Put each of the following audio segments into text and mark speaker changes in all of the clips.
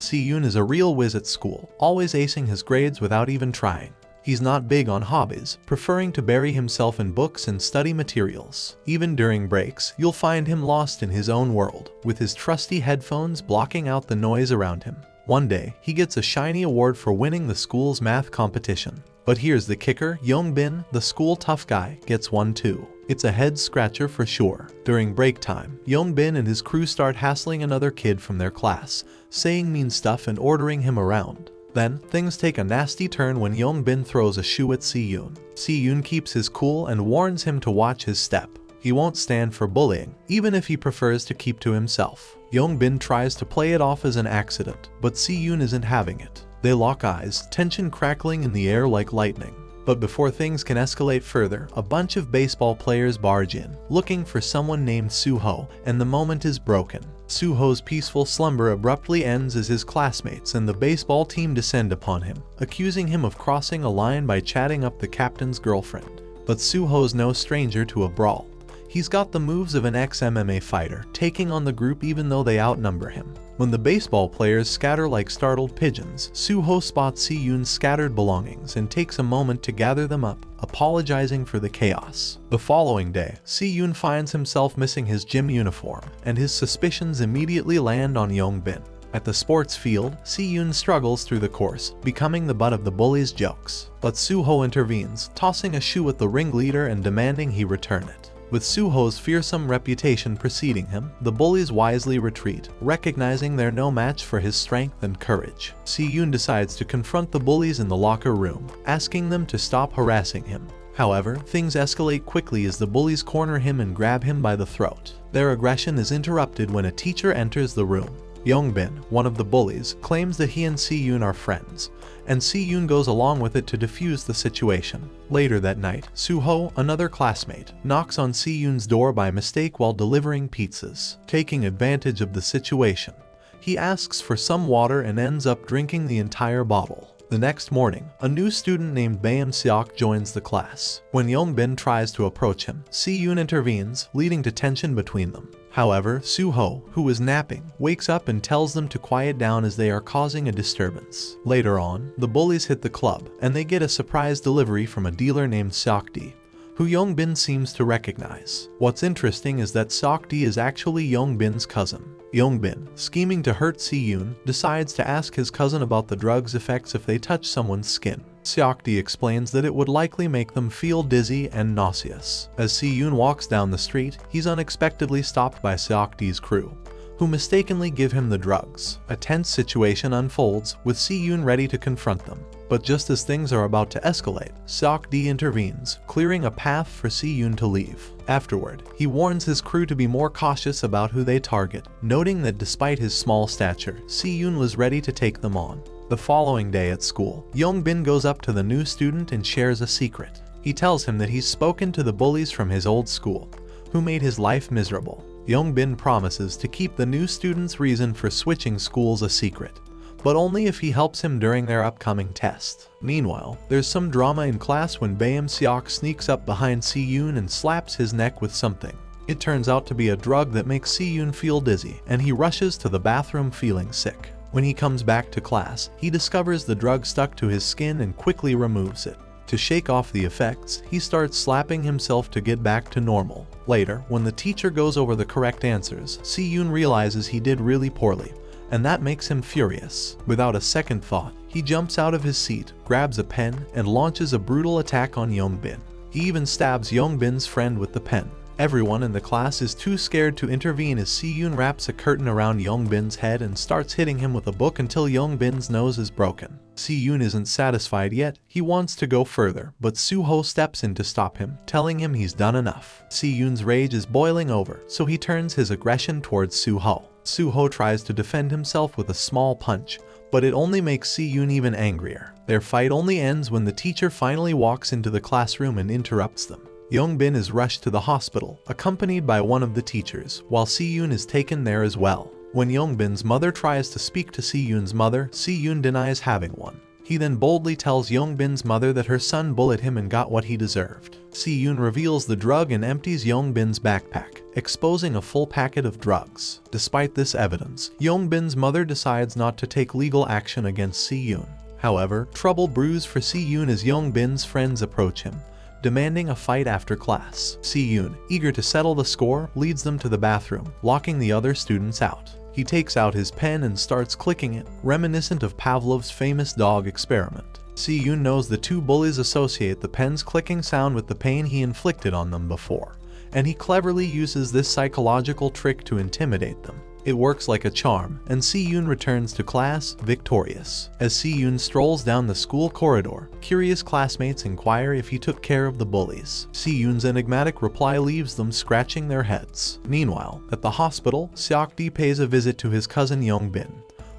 Speaker 1: Si-eun is a real whiz at school, always acing his grades without even trying. He's not big on hobbies, preferring to bury himself in books and study materials. Even during breaks, you'll find him lost in his own world, with his trusty headphones blocking out the noise around him. One day, he gets a shiny award for winning the school's math competition. But here's the kicker, Yeong-bin, the school tough guy, gets one too. It's a head-scratcher for sure. During break time, Yeong-bin and his crew start hassling another kid from their class, saying mean stuff and ordering him around. Then, things take a nasty turn when Yeong-bin throws a shoe at Si-eun. Si-eun keeps his cool and warns him to watch his step. He won't stand for bullying, even if he prefers to keep to himself. Yeong-bin tries to play it off as an accident, but Si-eun isn't having it. They lock eyes, tension crackling in the air like lightning. But before things can escalate further, a bunch of baseball players barge in, looking for someone named Soo-ho, and the moment is broken. Soo-ho's peaceful slumber abruptly ends as his classmates and the baseball team descend upon him, accusing him of crossing a line by chatting up the captain's girlfriend. But Soo-ho's no stranger to a brawl. He's got the moves of an ex-MMA fighter, taking on the group even though they outnumber him. When the baseball players scatter like startled pigeons, Soo-ho spots Si-eun's scattered belongings and takes a moment to gather them up, apologizing for the chaos. The following day, Si-eun finds himself missing his gym uniform, and his suspicions immediately land on Yeong-bin. At the sports field, Si-eun struggles through the course, becoming the butt of the bullies' jokes. But Soo-ho intervenes, tossing a shoe at the ringleader and demanding he return it. With Soo-ho's fearsome reputation preceding him, the bullies wisely retreat, recognizing they're no match for his strength and courage. Si-eun decides to confront the bullies in the locker room, asking them to stop harassing him. However, things escalate quickly as the bullies corner him and grab him by the throat. Their aggression is interrupted when a teacher enters the room. Yeong-bin, one of the bullies, claims that he and Si-eun are friends, and Si-eun goes along with it to defuse the situation. Later that night, Soo-ho, another classmate, knocks on Si-eun's door by mistake while delivering pizzas. Taking advantage of the situation, he asks for some water and ends up drinking the entire bottle. The next morning, a new student named Baeum Seok joins the class. When Yeong-bin tries to approach him, Si-eun intervenes, leading to tension between them. However, Soo-ho, who is napping, wakes up and tells them to quiet down as they are causing a disturbance. Later on, the bullies hit the club, and they get a surprise delivery from a dealer named Seok-di, who Yeong-bin seems to recognize. What's interesting is that Seok-di is actually Yeong-bin's cousin. Yeong-bin, scheming to hurt Si-eun, decides to ask his cousin about the drug's effects if they touch someone's skin. Seok-di explains that it would likely make them feel dizzy and nauseous. As Si-eun walks down the street, he's unexpectedly stopped by Seok-di's crew, who mistakenly give him the drugs. A tense situation unfolds, with Si-eun ready to confront them. But just as things are about to escalate, Seok-di intervenes, clearing a path for Si-eun to leave. Afterward, he warns his crew to be more cautious about who they target, noting that despite his small stature, Si-eun was ready to take them on. The following day at school, Yeong-bin goes up to the new student and shares a secret. He tells him that he's spoken to the bullies from his old school, who made his life miserable. Yeong-bin promises to keep the new student's reason for switching schools a secret, but only if he helps him during their upcoming test. Meanwhile, there's some drama in class when Baeum Seok sneaks up behind Si-eun and slaps his neck with something. It turns out to be a drug that makes Si-eun feel dizzy, and he rushes to the bathroom feeling sick. When he comes back to class, he discovers the drug stuck to his skin and quickly removes it. To shake off the effects, he starts slapping himself to get back to normal. Later, when the teacher goes over the correct answers, Si-eun realizes he did really poorly, and that makes him furious. Without a second thought, he jumps out of his seat, grabs a pen, and launches a brutal attack on Yeong-bin. He even stabs Yeong-bin's friend with the pen. Everyone in the class is too scared to intervene as Si-eun wraps a curtain around Yeong-bin's head and starts hitting him with a book until Yeong-bin's nose is broken. Si-eun isn't satisfied yet. He wants to go further, but Soo-ho steps in to stop him, telling him he's done enough. Si-eun's rage is boiling over, so he turns his aggression towards Soo-ho. Soo-ho tries to defend himself with a small punch, but it only makes Si-eun even angrier. Their fight only ends when the teacher finally walks into the classroom and interrupts them. Yeong-bin is rushed to the hospital, accompanied by one of the teachers, while Si-eun is taken there as well. When Yeong-bin's mother tries to speak to Si-eun's mother, Si-eun denies having one. He then boldly tells Yeong-bin's mother that her son bullied him and got what he deserved. Si-eun reveals the drug and empties Yeong-bin's backpack, exposing a full packet of drugs. Despite this evidence, Yeong-bin's mother decides not to take legal action against Si-eun. However, trouble brews for Si-eun as Yeong-bin's friends approach him, demanding a fight after class. Si-eun, eager to settle the score, leads them to the bathroom, locking the other students out. He takes out his pen and starts clicking it, reminiscent of Pavlov's famous dog experiment. Si-eun knows the two bullies associate the pen's clicking sound with the pain he inflicted on them before, and he cleverly uses this psychological trick to intimidate them. It works like a charm, and Si-eun returns to class victorious. As Si-eun strolls down the school corridor, curious classmates inquire if he took care of the bullies. Si-eun's enigmatic reply leaves them scratching their heads. Meanwhile, at the hospital, Seok-di pays a visit to his cousin Yeong-bin,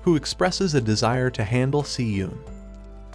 Speaker 1: who expresses a desire to handle Si-eun.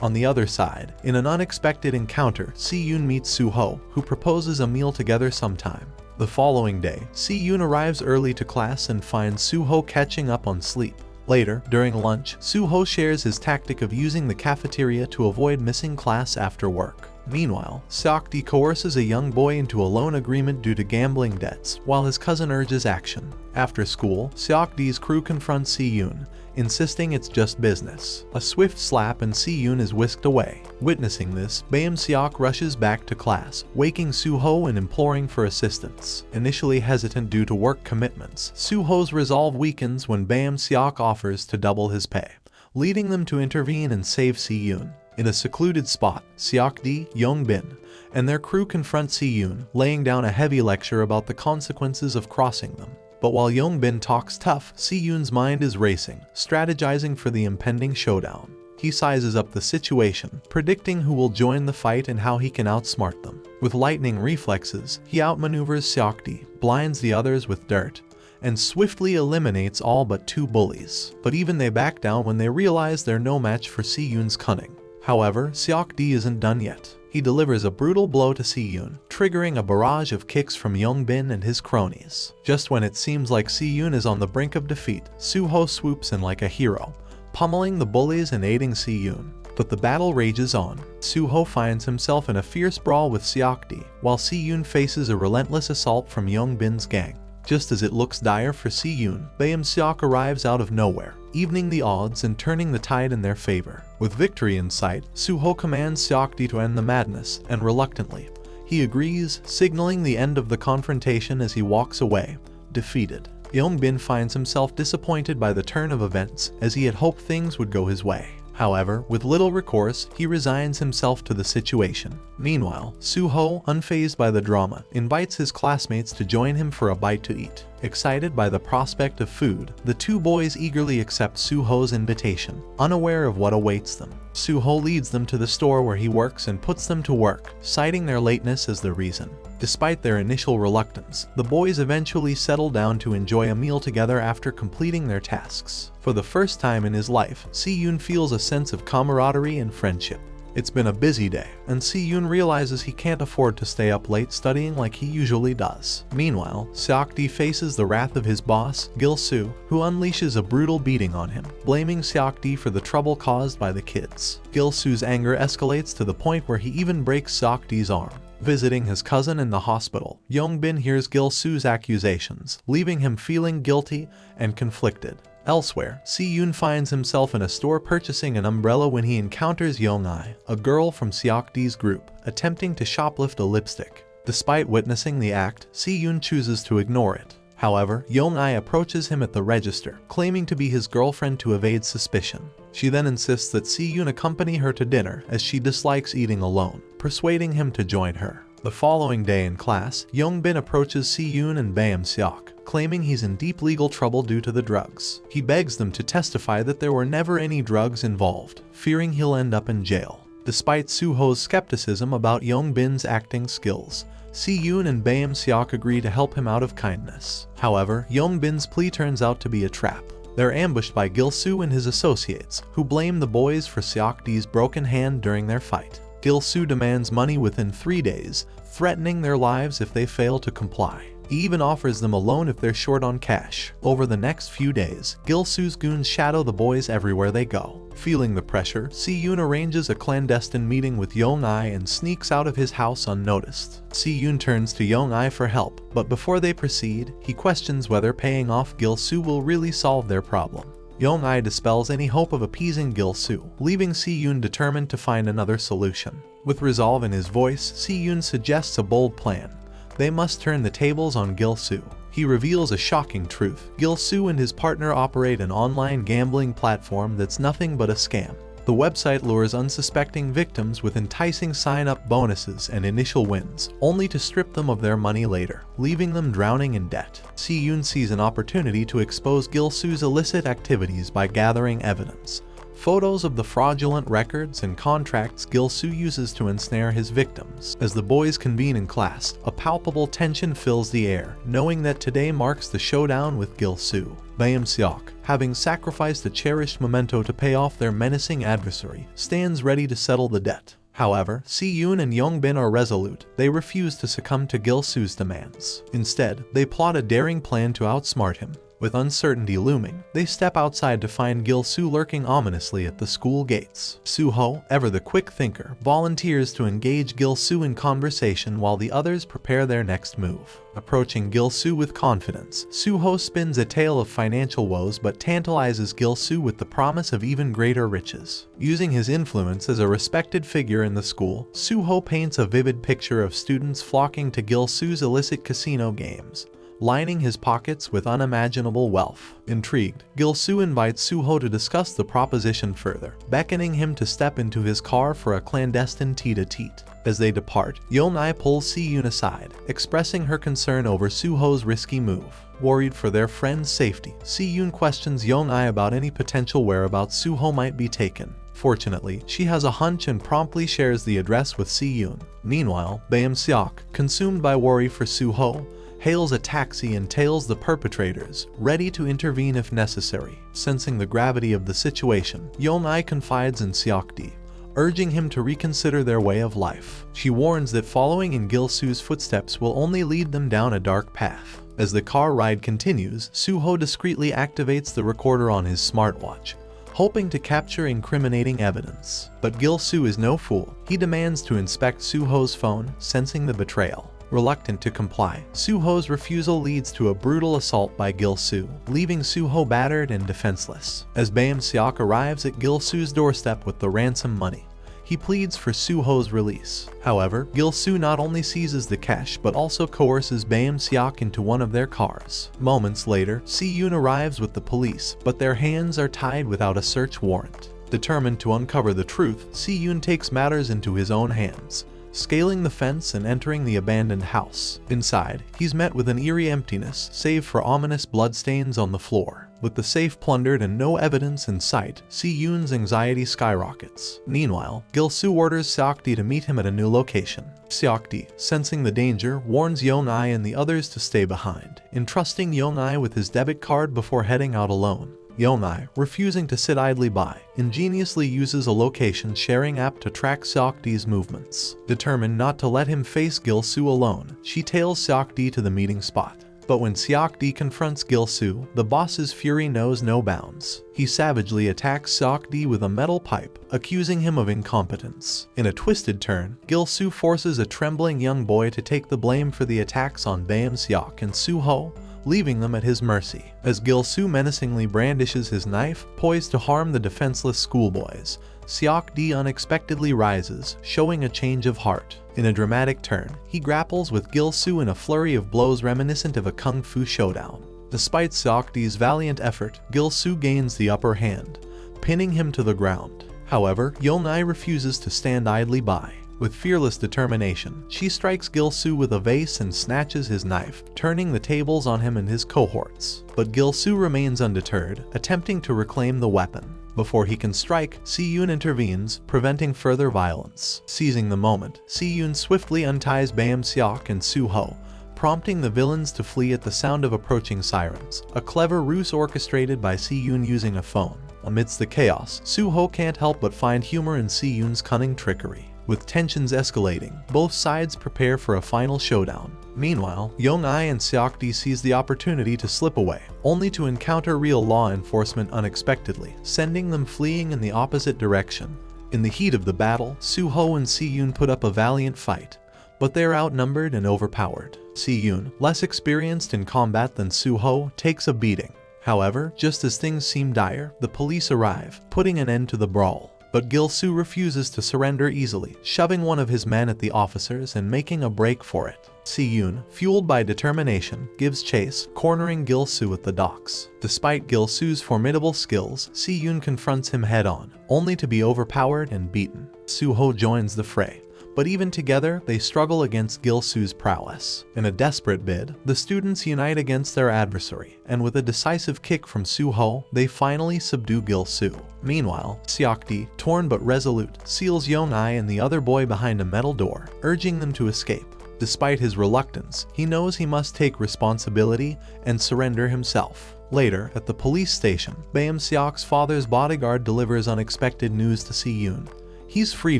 Speaker 1: On the other side, in an unexpected encounter, Si-eun meets Soo-ho, who proposes a meal together sometime. The following day, Si-eun arrives early to class and finds Soo-ho catching up on sleep. Later, during lunch, Soo-ho shares his tactic of using the cafeteria to avoid missing class after work. Meanwhile, Seok-di coerces a young boy into a loan agreement due to gambling debts, while his cousin urges action. After school, Seok-di's crew confronts Si-eun, insisting it's just business. A swift slap and Si-eun is whisked away. Witnessing this, Baem-seok rushes back to class, waking Soo-ho and imploring for assistance. Initially hesitant due to work commitments, Soo-ho's resolve weakens when Baem-seok offers to double his pay, leading them to intervene and save Si-eun. In a secluded spot, Seok-di, Yeong-bin, and their crew confront Si-eun, laying down a heavy lecture about the consequences of crossing them. But while Yeong-bin talks tough, Si-eun's mind is racing, strategizing for the impending showdown. He sizes up the situation, predicting who will join the fight and how he can outsmart them. With lightning reflexes, he outmaneuvers Seok-di, blinds the others with dirt, and swiftly eliminates all but two bullies. But even they back down when they realize they're no match for Si-eun's cunning. However, Seok-di isn't done yet. He delivers a brutal blow to Si-eun, triggering a barrage of kicks from Yeong-bin and his cronies. Just when it seems like Si-eun is on the brink of defeat, Soo-ho swoops in like a hero, pummeling the bullies and aiding Si-eun. But the battle rages on. Soo-ho finds himself in a fierce brawl with Seok-di, while Si-eun faces a relentless assault from Yeong-bin's gang. Just as it looks dire for Si-eun, Baem-seok arrives out of nowhere, evening the odds and turning the tide in their favor. With victory in sight, Soo-ho commands Seok-di to end the madness, and reluctantly, he agrees, signaling the end of the confrontation as he walks away, defeated. Yeong-bin finds himself disappointed by the turn of events, as he had hoped things would go his way. However, with little recourse, he resigns himself to the situation. Meanwhile, Soo-ho, unfazed by the drama, invites his classmates to join him for a bite to eat. Excited by the prospect of food, the two boys eagerly accept Soo-ho's invitation, unaware of what awaits them. Soo-ho leads them to the store where he works and puts them to work, citing their lateness as the reason. Despite their initial reluctance, the boys eventually settle down to enjoy a meal together after completing their tasks. For the first time in his life, Si-eun feels a sense of camaraderie and friendship. It's been a busy day, and Si-eun realizes he can't afford to stay up late studying like he usually does. Meanwhile, Seok-di faces the wrath of his boss, Gil-soo, who unleashes a brutal beating on him, blaming Seok-di for the trouble caused by the kids. Gil-soo's anger escalates to the point where he even breaks Seok-di's arm. Visiting his cousin in the hospital, Yeong-bin hears Gil-soo's accusations, leaving him feeling guilty and conflicted. Elsewhere, Si-eun finds himself in a store purchasing an umbrella when he encounters Yeong-ai, a girl from Seok-di's group, attempting to shoplift a lipstick. Despite witnessing the act, Si-eun chooses to ignore it. However, Yeong-ai approaches him at the register, claiming to be his girlfriend to evade suspicion. She then insists that Si-eun accompany her to dinner as she dislikes eating alone, persuading him to join her. The following day in class, Yeong-bin approaches Si-eun and Baem-seok, claiming he's in deep legal trouble due to the drugs. He begs them to testify that there were never any drugs involved, fearing he'll end up in jail. Despite Soo-ho's skepticism about Yeong-bin's acting skills, Si-eun and Baem-seok agree to help him out of kindness. However, Yeong-bin's plea turns out to be a trap. They're ambushed by Gil-soo and his associates, who blame the boys for Seok-di's broken hand during their fight. Gil-soo demands money within 3 days, threatening their lives if they fail to comply. He even offers them a loan if they're short on cash. Over the next few days, Gil-soo's goons shadow the boys everywhere they go. Feeling the pressure, Si-eun arranges a clandestine meeting with Yeong-ai and sneaks out of his house unnoticed. Si-eun turns to Yeong-ai for help, but before they proceed, he questions whether paying off Gil-soo will really solve their problem. Yeong-ai dispels any hope of appeasing Gil-soo, leaving Si-eun determined to find another solution. With resolve in his voice, Si-eun suggests a bold plan. They must turn the tables on Gil-soo. He reveals a shocking truth. Gil-soo and his partner operate an online gambling platform that's nothing but a scam. The website lures unsuspecting victims with enticing sign-up bonuses and initial wins, only to strip them of their money later, leaving them drowning in debt. Si-eun sees an opportunity to expose Gil-soo's illicit activities by gathering evidence. Photos of the fraudulent records and contracts Gil-soo uses to ensnare his victims. As the boys convene in class, a palpable tension fills the air, knowing that today marks the showdown with Gil-soo. Baem-seok, having sacrificed a cherished memento to pay off their menacing adversary, stands ready to settle the debt. However, Si-eun and Yeong-bin are resolute. They refuse to succumb to Gil-soo's demands. Instead, they plot a daring plan to outsmart him. With uncertainty looming, they step outside to find Gil-soo lurking ominously at the school gates. Soo-ho, ever the quick thinker, volunteers to engage Gil-soo in conversation while the others prepare their next move. Approaching Gil-soo with confidence, Soo-ho spins a tale of financial woes but tantalizes Gil-soo with the promise of even greater riches. Using his influence as a respected figure in the school, Soo-ho paints a vivid picture of students flocking to Gil-soo's illicit casino games, lining his pockets with unimaginable wealth. Intrigued, Gil-soo invites Soo-ho to discuss the proposition further, beckoning him to step into his car for a clandestine tete-a-tete. As they depart, Yeong-ai pulls Si-eun aside, expressing her concern over Soo-ho's risky move. Worried for their friend's safety, Si-eun questions Yeong-ai about any potential whereabouts Soo-ho might be taken. Fortunately, she has a hunch and promptly shares the address with Si-eun. Meanwhile, Baem-seok, consumed by worry for Soo-ho, hails a taxi and tails the perpetrators, ready to intervene if necessary. Sensing the gravity of the situation, Yeong-ai confides in Seok-di, urging him to reconsider their way of life. She warns that following in Gil-soo's footsteps will only lead them down a dark path. As the car ride continues, Soo-ho discreetly activates the recorder on his smartwatch, hoping to capture incriminating evidence. But Gil-soo is no fool. He demands to inspect Soo-ho's phone, sensing the betrayal. Reluctant to comply, Soo-ho's refusal leads to a brutal assault by Gil-soo, leaving Soo-ho battered and defenseless. As Baem-seok arrives at Gil-soo's doorstep with the ransom money, he pleads for Soo-ho's release. However, Gil-soo not only seizes the cash but also coerces Baem-seok into one of their cars. Moments later, Si-eun arrives with the police, but their hands are tied without a search warrant. Determined to uncover the truth, Si-eun takes matters into his own hands, scaling the fence and entering the abandoned house. Inside, he's met with an eerie emptiness, save for ominous bloodstains on the floor. With the safe plundered and no evidence in sight, Si-eun's anxiety skyrockets. Meanwhile, Gil-soo orders Seok-di to meet him at a new location. Seok-di, sensing the danger, warns Yeong-ai and the others to stay behind, entrusting Yeong-ai with his debit card before heading out alone. Yeong-ai, refusing to sit idly by, ingeniously uses a location-sharing app to track Seok-di's movements. Determined not to let him face Gil-soo alone, she tails Seok-di to the meeting spot. But when Seok-di confronts Gil-soo, the boss's fury knows no bounds. He savagely attacks Seok-di with a metal pipe, accusing him of incompetence. In a twisted turn, Gil-soo forces a trembling young boy to take the blame for the attacks on Baem-seok and Soo-ho, leaving them at his mercy. As Gil-soo menacingly brandishes his knife, poised to harm the defenseless schoolboys, Seok-di unexpectedly rises, showing a change of heart. In a dramatic turn, he grapples with Gil-soo in a flurry of blows reminiscent of a kung fu showdown. Despite Seok-di's valiant effort, Gil-soo gains the upper hand, pinning him to the ground. However, Yeong-ai refuses to stand idly by. With fearless determination, she strikes Gil-soo with a vase and snatches his knife, turning the tables on him and his cohorts. But Gil-soo remains undeterred, attempting to reclaim the weapon. Before he can strike, Si-eun intervenes, preventing further violence. Seizing the moment, Si-eun swiftly unties Baem-seok and Soo-ho, prompting the villains to flee at the sound of approaching sirens, a clever ruse orchestrated by Si-eun using a phone. Amidst the chaos, Soo-ho can't help but find humor in Si-eun's cunning trickery. With tensions escalating, both sides prepare for a final showdown. Meanwhile, Yeong-ai and Seok-di seize the opportunity to slip away, only to encounter real law enforcement unexpectedly, sending them fleeing in the opposite direction. In the heat of the battle, Soo-ho and Si-eun put up a valiant fight, but they are outnumbered and overpowered. Si-eun, less experienced in combat than Soo-ho, takes a beating. However, just as things seem dire, the police arrive, putting an end to the brawl. But Gil-soo refuses to surrender easily, shoving one of his men at the officers and making a break for it. Si-eun, fueled by determination, gives chase, cornering Gil-soo at the docks. Despite Gil-soo's formidable skills, Si-eun confronts him head-on, only to be overpowered and beaten. Soo-ho joins the fray, but even together, they struggle against Gil-soo's prowess. In a desperate bid, the students unite against their adversary, and with a decisive kick from Soo-ho, they finally subdue Gil-soo. Meanwhile, Seok-di, torn but resolute, seals Yeong-ai and the other boy behind a metal door, urging them to escape. Despite his reluctance, he knows he must take responsibility and surrender himself. Later, at the police station, Baem-seok's father's bodyguard delivers unexpected news to Si-eun. He's free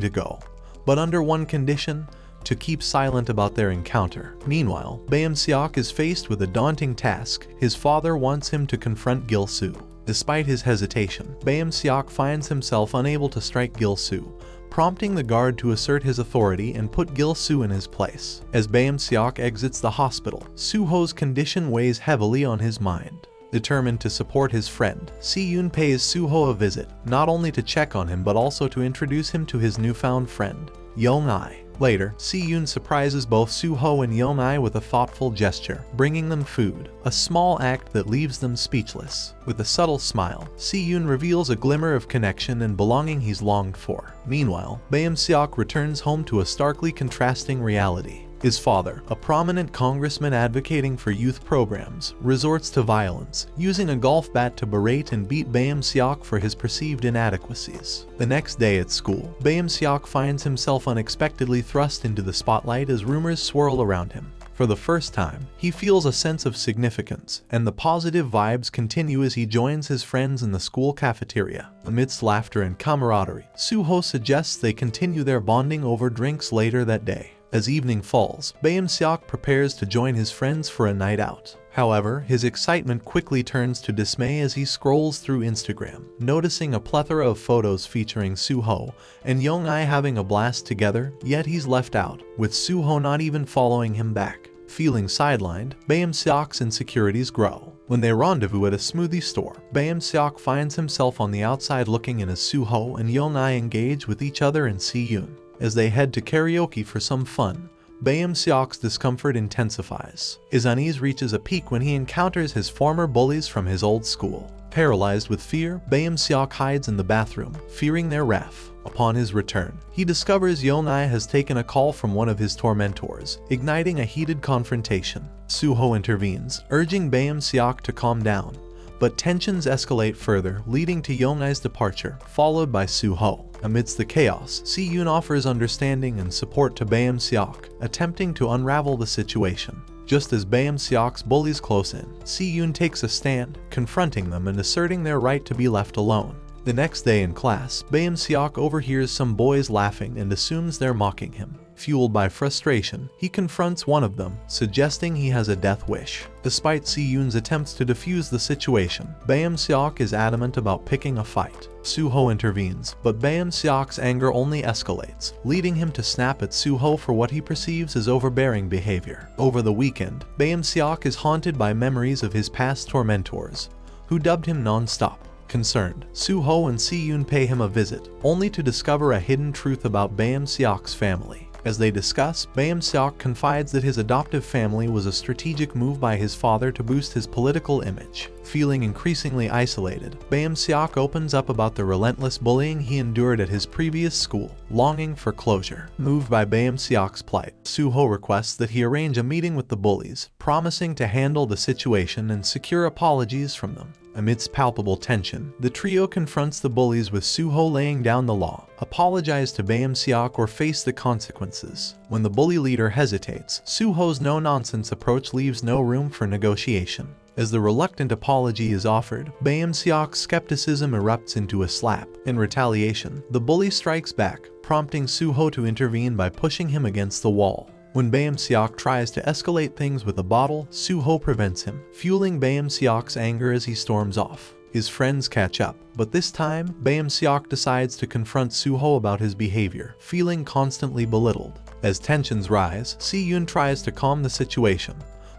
Speaker 1: to go, but under one condition: to keep silent about their encounter. Meanwhile, Baem-seok is faced with a daunting task. His father wants him to confront Gil-soo. Despite his hesitation, Baem-seok finds himself unable to strike Gil-soo, prompting the guard to assert his authority and put Gil-soo in his place. As Baem-seok exits the hospital, Soo-ho's condition weighs heavily on his mind. Determined to support his friend, Si-eun pays Soo-ho a visit, not only to check on him but also to introduce him to his newfound friend, Yeong-ai. Later, Si-eun surprises both Soo-ho and Yeong-ai with a thoughtful gesture, bringing them food, a small act that leaves them speechless. With a subtle smile, Si-eun reveals a glimmer of connection and belonging he's longed for. Meanwhile, Baem-seok returns home to a starkly contrasting reality. His father, a prominent congressman advocating for youth programs, resorts to violence, using a golf bat to berate and beat Baem-seok for his perceived inadequacies. The next day at school, Baem-seok finds himself unexpectedly thrust into the spotlight as rumors swirl around him. For the first time, he feels a sense of significance, and the positive vibes continue as he joins his friends in the school cafeteria. Amidst laughter and camaraderie, Soo-ho suggests they continue their bonding over drinks later that day. As evening falls, Baem-seok prepares to join his friends for a night out. However, his excitement quickly turns to dismay as he scrolls through Instagram, noticing a plethora of photos featuring Soo-ho and Yeong-ai having a blast together, yet he's left out, with Soo-ho not even following him back. Feeling sidelined, Baem-seok's insecurities grow. When they rendezvous at a smoothie store, Baem-seok finds himself on the outside looking in as Soo-ho and Yeong-ai engage with each other and Si-eun. As they head to karaoke for some fun, Baem-seok's discomfort intensifies. His unease reaches a peak when he encounters his former bullies from his old school. Paralyzed with fear, Baem-seok hides in the bathroom, fearing their wrath. Upon his return, he discovers Yeong-ai has taken a call from one of his tormentors, igniting a heated confrontation. Soo-ho intervenes, urging Baem-seok to calm down, but tensions escalate further, leading to Yeong-ai's departure, followed by Soo-ho. Amidst the chaos, Si-eun offers understanding and support to Baem-seok, attempting to unravel the situation. Just as Baem-seok's bullies close in, Si-eun takes a stand, confronting them and asserting their right to be left alone. The next day in class, Baem-seok overhears some boys laughing and assumes they're mocking him. Fueled by frustration, he confronts one of them, suggesting he has a death wish. Despite Si-eun's attempts to defuse the situation, Baem-seok is adamant about picking a fight. Soo-ho intervenes, but Baem-seok's anger only escalates, leading him to snap at Soo-ho for what he perceives as overbearing behavior. Over the weekend, Baem-seok is haunted by memories of his past tormentors, who dubbed him non-stop. Concerned, Soo-ho and Si-eun pay him a visit, only to discover a hidden truth about Baem-seok's family. As they discuss, Baem-seok confides that his adoptive family was a strategic move by his father to boost his political image. Feeling increasingly isolated, Baem-seok opens up about the relentless bullying he endured at his previous school, longing for closure. Moved by Baem-seok's plight, Soo-ho requests that he arrange a meeting with the bullies, promising to handle the situation and secure apologies from them. Amidst palpable tension, the trio confronts the bullies with Soo-ho laying down the law, apologize to Baem-seok or face the consequences. When the bully leader hesitates, Soo-ho's no-nonsense approach leaves no room for negotiation. As the reluctant apology is offered, Baem-seok's skepticism erupts into a slap. In retaliation, the bully strikes back, prompting Soo-ho to intervene by pushing him against the wall. When Baem-seok tries to escalate things with a bottle, Soo-ho prevents him, fueling Baem-seok's anger as he storms off. His friends catch up, but this time, Baem-seok decides to confront Soo-ho about his behavior, feeling constantly belittled. As tensions rise, Si-eun tries to calm the situation,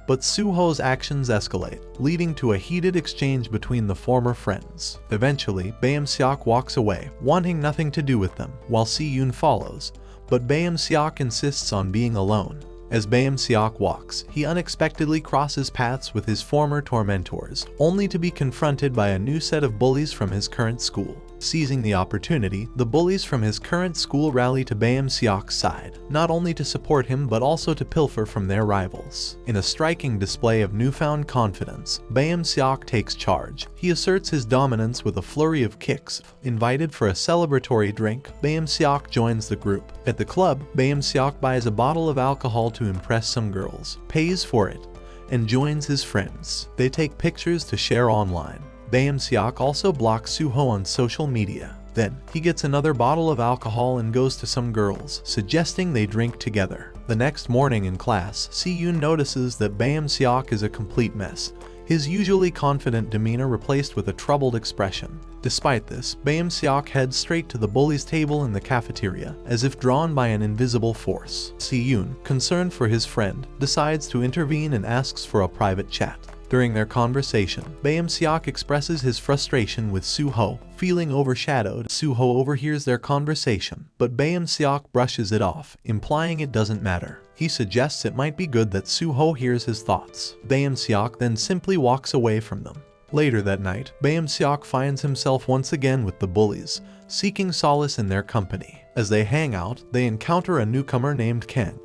Speaker 1: but Soo-ho's actions escalate, leading to a heated exchange between the former friends. Eventually, Baem-seok walks away, wanting nothing to do with them, while Si-eun follows, but Baem-seok insists on being alone. As Baem-seok walks, he unexpectedly crosses paths with his former tormentors, only to be confronted by a new set of bullies from his current school. Seizing the opportunity, the bullies from his current school rally to Baem-seok's side, not only to support him but also to pilfer from their rivals. In a striking display of newfound confidence, Baem-seok takes charge. He asserts his dominance with a flurry of kicks. Invited for a celebratory drink, Baem-seok joins the group. At the club, Baem-seok buys a bottle of alcohol to impress some girls, pays for it, and joins his friends. They take pictures to share online. Baem-seok also blocks Soo-ho on social media. Then, he gets another bottle of alcohol and goes to some girls, suggesting they drink together. The next morning in class, Si-eun notices that Baem-seok is a complete mess, his usually confident demeanor replaced with a troubled expression. Despite this, Baem-seok heads straight to the bully's table in the cafeteria, as if drawn by an invisible force. Si-eun, concerned for his friend, decides to intervene and asks for a private chat. During their conversation, Baem-seok expresses his frustration with Soo-ho, feeling overshadowed. Soo-ho overhears their conversation, but Baem-seok brushes it off, implying it doesn't matter. He suggests it might be good that Soo-ho hears his thoughts. Baem-seok then simply walks away from them. Later that night, Baem-seok finds himself once again with the bullies, seeking solace in their company. As they hang out, they encounter a newcomer named Kang,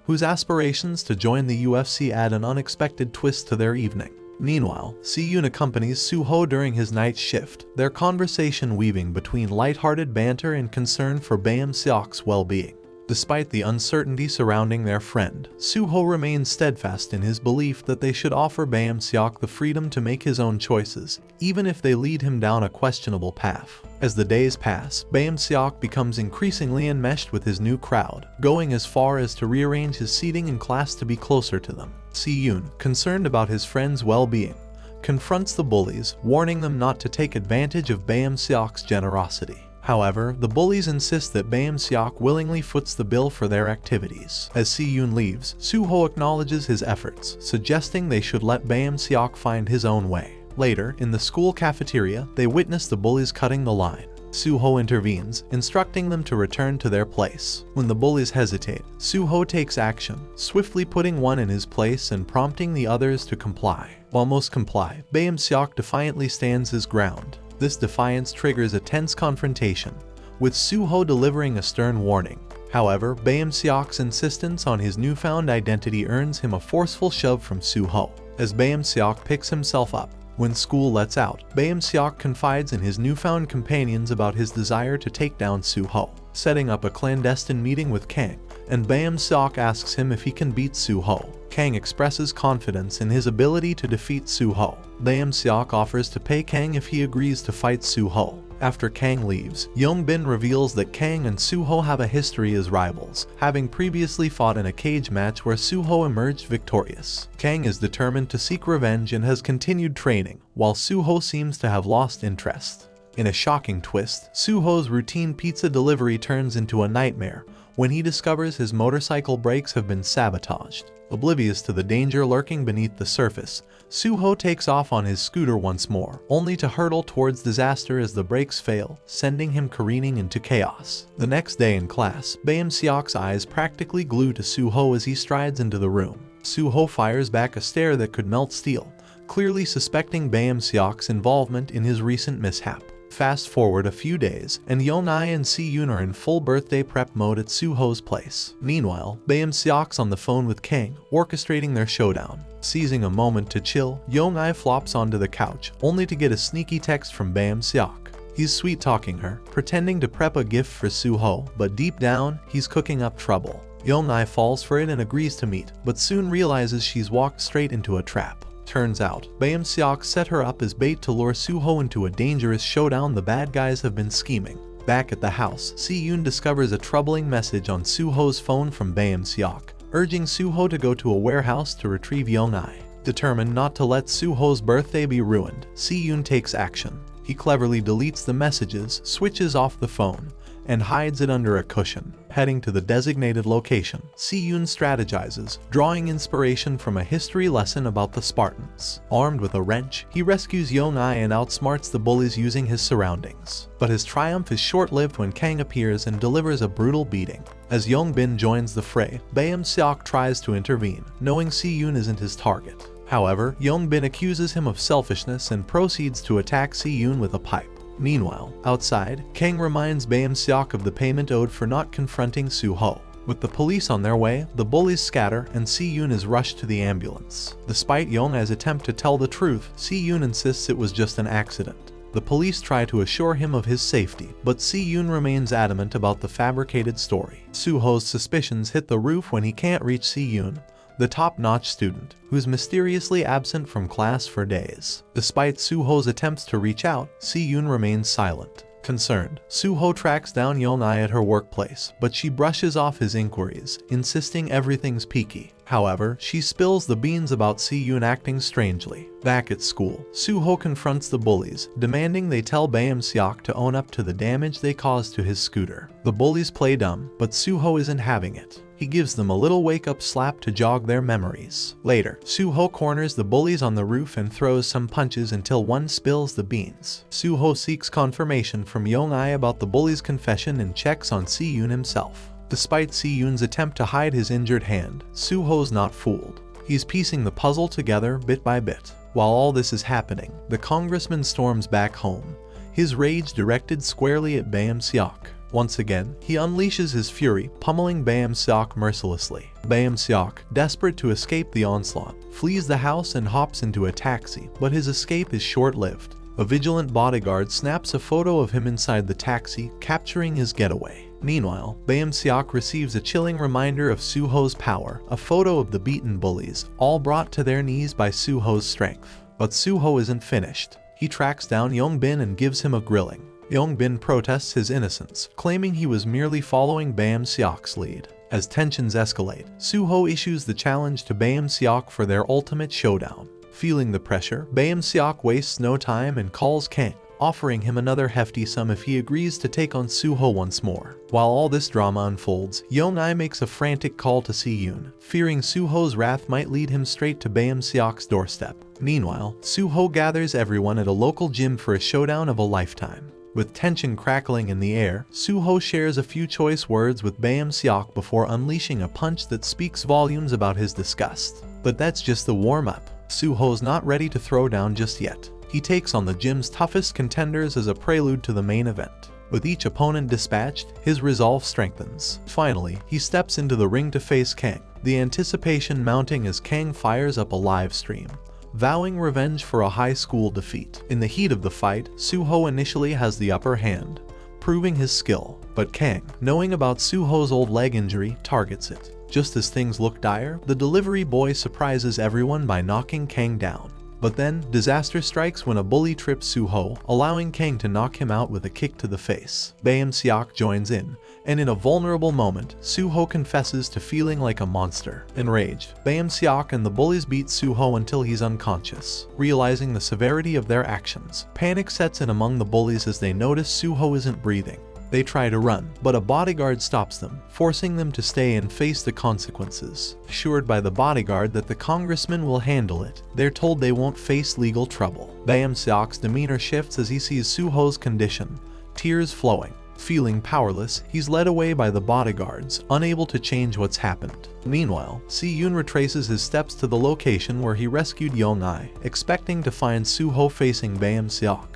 Speaker 1: whose aspirations to join the UFC add an unexpected twist to their evening. Meanwhile, Si-eun accompanies Soo-ho during his night shift, their conversation weaving between lighthearted banter and concern for Baem-seok's well-being. Despite the uncertainty surrounding their friend, Soo-ho remains steadfast in his belief that they should offer Baem-seok the freedom to make his own choices, even if they lead him down a questionable path. As the days pass, Baem-seok becomes increasingly enmeshed with his new crowd, going as far as to rearrange his seating in class to be closer to them. Si-eun, concerned about his friend's well-being, confronts the bullies, warning them not to take advantage of Baem-seok's generosity. However, the bullies insist that Baem-seok willingly foots the bill for their activities. As Si-eun leaves, Soo-ho acknowledges his efforts, suggesting they should let Baem-seok find his own way. Later, in the school cafeteria, they witness the bullies cutting the line. Soo-ho intervenes, instructing them to return to their place. When the bullies hesitate, Soo-ho takes action, swiftly putting one in his place and prompting the others to comply. While most comply, Baem-seok defiantly stands his ground. This defiance triggers a tense confrontation, with Soo-ho delivering a stern warning. However, Baem-seok's insistence on his newfound identity earns him a forceful shove from Soo-ho. As Baem-seok picks himself up, when school lets out, Baem-seok confides in his newfound companions about his desire to take down Soo-ho, setting up a clandestine meeting with Kang, and Baem-seok asks him if he can beat Soo-ho. Kang expresses confidence in his ability to defeat Soo-ho. Baem-seok offers to pay Kang if he agrees to fight Soo-ho. After Kang leaves, Yeong-bin reveals that Kang and Soo-ho have a history as rivals, having previously fought in a cage match where Soo-ho emerged victorious. Kang is determined to seek revenge and has continued training, while Soo-ho seems to have lost interest. In a shocking twist, Soo-ho's routine pizza delivery turns into a nightmare when he discovers his motorcycle brakes have been sabotaged. Oblivious to the danger lurking beneath the surface, Soo-ho takes off on his scooter once more, only to hurtle towards disaster as the brakes fail, sending him careening into chaos. The next day in class, Baem-seok's eyes practically glue to Soo-ho as he strides into the room. Soo-ho fires back a stare that could melt steel, clearly suspecting Baem-seok's involvement in his recent mishap. Fast forward a few days, and Yeon-ai and Si-eun are in full birthday prep mode at Soo-ho's place. Meanwhile, Baem-seok's on the phone with Kang, orchestrating their showdown. Seizing a moment to chill, Yeon-ai flops onto the couch, only to get a sneaky text from Baem-seok. He's sweet-talking her, pretending to prep a gift for Soo-ho, but deep down, he's cooking up trouble. Yeon-ai falls for it and agrees to meet, but soon realizes she's walked straight into a trap. Turns out, Baem-seok set her up as bait to lure Soo-ho into a dangerous showdown the bad guys have been scheming. Back at the house, Si-eun discovers a troubling message on Soo-ho's phone from Baem-seok, urging Soo-ho to go to a warehouse to retrieve Yeong-ai. Determined not to let Soo-ho's birthday be ruined, Si-eun takes action. He cleverly deletes the messages, switches off the phone, and hides it under a cushion. Heading to the designated location, Si-eun strategizes, drawing inspiration from a history lesson about the Spartans. Armed with a wrench, he rescues Yeong-ai and outsmarts the bullies using his surroundings. But his triumph is short-lived when Kang appears and delivers a brutal beating. As Yeong-bin joins the fray, Baem-seok tries to intervene, knowing Si-eun isn't his target. However, Yeong-bin accuses him of selfishness and proceeds to attack Si-eun with a pipe. Meanwhile, outside, Kang reminds Baem-seok of the payment owed for not confronting Soo-ho. With the police on their way, the bullies scatter and Si-eun is rushed to the ambulance. Despite Yeong-ai's attempt to tell the truth, Si-eun insists it was just an accident. The police try to assure him of his safety, but Si-eun remains adamant about the fabricated story. Soo-ho's suspicions hit the roof when he can't reach Si-eun, the top-notch student, who's mysteriously absent from class for days. Despite Soo-ho's attempts to reach out, Si-eun remains silent. Concerned, Soo-ho tracks down Yeong-ai at her workplace, but she brushes off his inquiries, insisting everything's peaky. However, she spills the beans about Si-eun acting strangely. Back at school, Soo-ho confronts the bullies, demanding they tell Baem-seok to own up to the damage they caused to his scooter. The bullies play dumb, but Soo-ho isn't having it. He gives them a little wake-up slap to jog their memories. Later, Soo-ho corners the bullies on the roof and throws some punches until one spills the beans. Soo-ho seeks confirmation from Yeong-ai about the bully's confession and checks on Si-eun himself. Despite Si-eun's attempt to hide his injured hand, Soo-ho's not fooled. He's piecing the puzzle together bit by bit. While all this is happening, the congressman storms back home, his rage directed squarely at Baem-seok. Once again, he unleashes his fury, pummeling Baem-seok mercilessly. Baem-seok, desperate to escape the onslaught, flees the house and hops into a taxi, but his escape is short-lived. A vigilant bodyguard snaps a photo of him inside the taxi, capturing his getaway. Meanwhile, Baem-seok receives a chilling reminder of Soo-ho's power, a photo of the beaten bullies, all brought to their knees by Soo-ho's strength. But Soo-ho isn't finished. He tracks down Yeong-bin and gives him a grilling. Yeong-bin protests his innocence, claiming he was merely following Baem-seok's lead. As tensions escalate, Soo-ho issues the challenge to Baem-seok for their ultimate showdown. Feeling the pressure, Baem-seok wastes no time and calls Kang, offering him another hefty sum if he agrees to take on Soo-ho once more. While all this drama unfolds, Yeong-ai makes a frantic call to Si-eun, fearing Soo-ho's wrath might lead him straight to Baem-seok's doorstep. Meanwhile, Soo-ho gathers everyone at a local gym for a showdown of a lifetime. With tension crackling in the air, Soo-ho shares a few choice words with Baem-seok before unleashing a punch that speaks volumes about his disgust. But that's just the warm-up. Soo-ho's not ready to throw down just yet. He takes on the gym's toughest contenders as a prelude to the main event. With each opponent dispatched, his resolve strengthens. Finally, he steps into the ring to face Kang, the anticipation mounting as Kang fires up a live stream, vowing revenge for a high school defeat. In the heat of the fight, Soo-ho initially has the upper hand, proving his skill, but Kang, knowing about Soo-ho's old leg injury, targets it. Just as things look dire, the delivery boy surprises everyone by knocking Kang down. But then, disaster strikes when a bully trips Soo-ho, allowing Kang to knock him out with a kick to the face. Baem-seok joins in, and in a vulnerable moment, Soo-ho confesses to feeling like a monster. Enraged, Baem-seok and the bullies beat Soo-ho until he's unconscious. Realizing the severity of their actions, panic sets in among the bullies as they notice Soo-ho isn't breathing. They try to run, but a bodyguard stops them, forcing them to stay and face the consequences. Assured by the bodyguard that the congressman will handle it, they're told they won't face legal trouble. Baem-seok's demeanor shifts as he sees Soo-ho's condition, tears flowing. Feeling powerless, he's led away by the bodyguards, unable to change what's happened. Meanwhile, Si-eun retraces his steps to the location where he rescued Yeong-ai, expecting to find Soo-ho facing Baem-seok.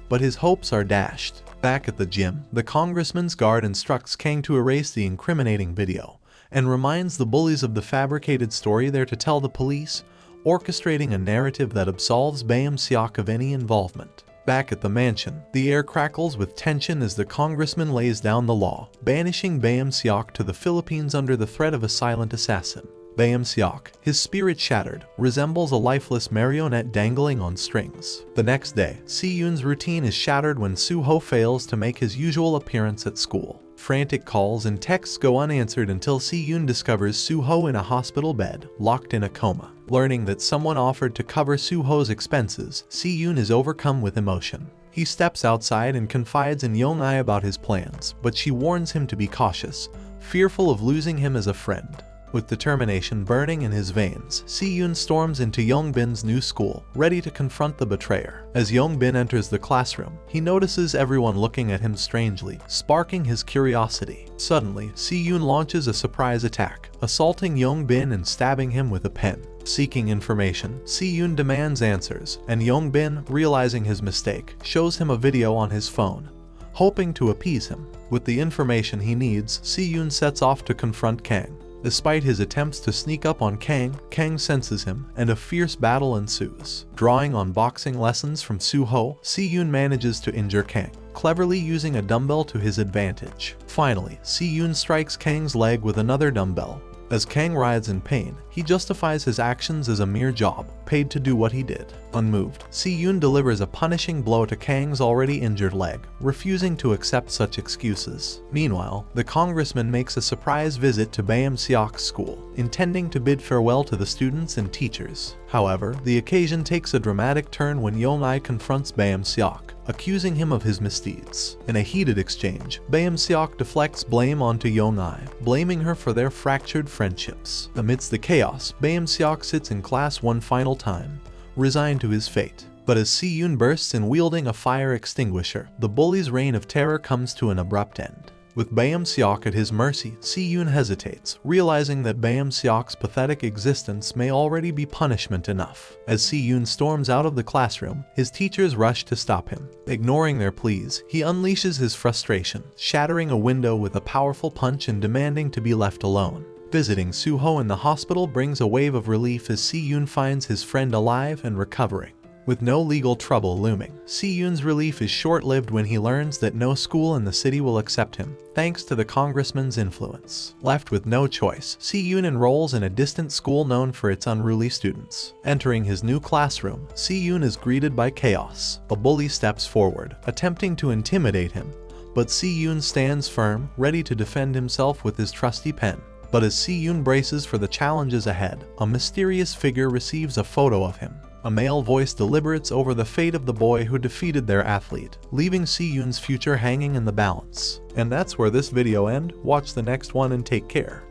Speaker 1: But his hopes are dashed. Back at the gym, the congressman's guard instructs Kang to erase the incriminating video, and reminds the bullies of the fabricated story they're to tell the police, orchestrating a narrative that absolves Baem-seok of any involvement. Back at the mansion, the air crackles with tension as the congressman lays down the law, banishing Baem-seok to the Philippines under the threat of a silent assassin. Baem-seok, his spirit shattered, resembles a lifeless marionette dangling on strings. The next day, Si-eun's routine is shattered when Soo-ho fails to make his usual appearance at school. Frantic calls and texts go unanswered until Si-eun discovers Soo-ho in a hospital bed, locked in a coma. Learning that someone offered to cover Soo-ho's expenses, Si-eun is overcome with emotion. He steps outside and confides in Yeong-ai about his plans, but she warns him to be cautious, fearful of losing him as a friend. With determination burning in his veins, Si-eun storms into Yeong-bin's new school, ready to confront the betrayer. As Yeong-bin enters the classroom, he notices everyone looking at him strangely, sparking his curiosity. Suddenly, Si-eun launches a surprise attack, assaulting Yeong-bin and stabbing him with a pen. Seeking information, Si-eun demands answers, and Yeong-bin, realizing his mistake, shows him a video on his phone, hoping to appease him. With the information he needs, Si-eun sets off to confront Kang. Despite his attempts to sneak up on Kang, Kang senses him, and a fierce battle ensues. Drawing on boxing lessons from Soo-ho, Si-eun manages to injure Kang, cleverly using a dumbbell to his advantage. Finally, Si-eun strikes Kang's leg with another dumbbell. As Kang writhes in pain, he justifies his actions as a mere job, paid to do what he did. Unmoved, Si-eun delivers a punishing blow to Kang's already injured leg, refusing to accept such excuses. Meanwhile, the congressman makes a surprise visit to Baem-seok's school, intending to bid farewell to the students and teachers. However, the occasion takes a dramatic turn when Yeong-ai confronts Baem-seok, accusing him of his misdeeds. In a heated exchange, Baem-seok deflects blame onto Yeong-ai, blaming her for their fractured friendships. Amidst the chaos, Baem-seok sits in class one final time, resigned to his fate. But as Si-eun bursts in wielding a fire extinguisher, the bully's reign of terror comes to an abrupt end. With Baem-seok at his mercy, Si-eun hesitates, realizing that Baem-seok's pathetic existence may already be punishment enough. As Si-eun storms out of the classroom, his teachers rush to stop him. Ignoring their pleas, he unleashes his frustration, shattering a window with a powerful punch and demanding to be left alone. Visiting Soo-ho in the hospital brings a wave of relief as Si-eun finds his friend alive and recovering. With no legal trouble looming, Si-eun's relief is short-lived when he learns that no school in the city will accept him, thanks to the congressman's influence. Left with no choice, Si-eun enrolls in a distant school known for its unruly students. Entering his new classroom, Si-eun is greeted by chaos. A bully steps forward, attempting to intimidate him, but Si-eun stands firm, ready to defend himself with his trusty pen. But as Si-eun braces for the challenges ahead, a mysterious figure receives a photo of him. A male voice deliberates over the fate of the boy who defeated their athlete, leaving Si-eun's future hanging in the balance. And that's where this video ends. Watch the next one and take care.